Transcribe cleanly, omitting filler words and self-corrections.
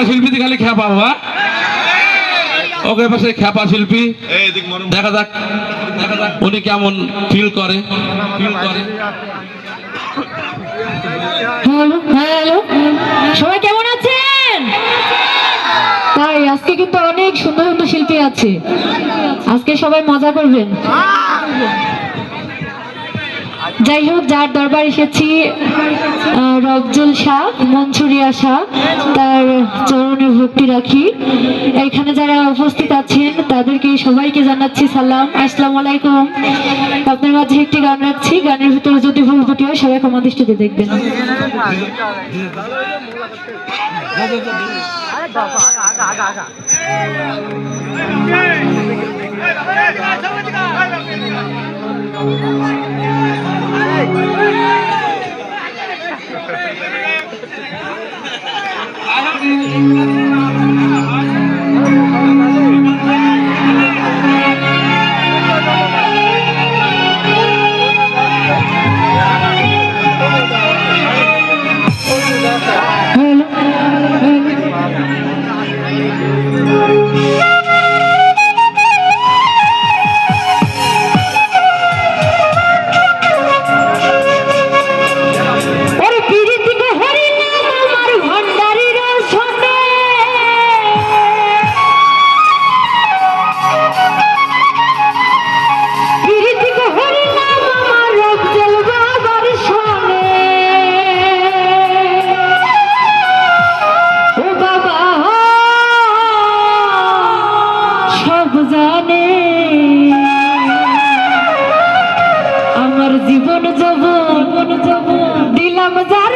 শিল্পী খালি খ্যাপা বাবা। ওকে পাশে খ্যাপা শিল্পী, দেখা যাক উনি কেমন ফিল করে। হ্যালো হ্যালো, সবাই কেমন আছেন? তাই আজকে কিন্তু অনেক সুন্দর সুন্দর শিল্পী আছে, আজকে সবাই মজা করবেন। যাই হোক, যার দরবার এসেছি রফজুল শাহ, মনসুরিয়া শাহ, তার চরণে ভক্তি রাখি। এখানে যারা উপস্থিত আছেন তাদেরকে সবাইকে জানাচ্ছি সালাম, আসসালামু আলাইকুম। আপনার মাঝে একটি গান রাখছি, গানের ভিতরে যদি ভুল ত্রুটি হয় সবাই ক্ষমা দৃষ্টিতে দেখবেন। আমার জীবন যাব দিলাম যার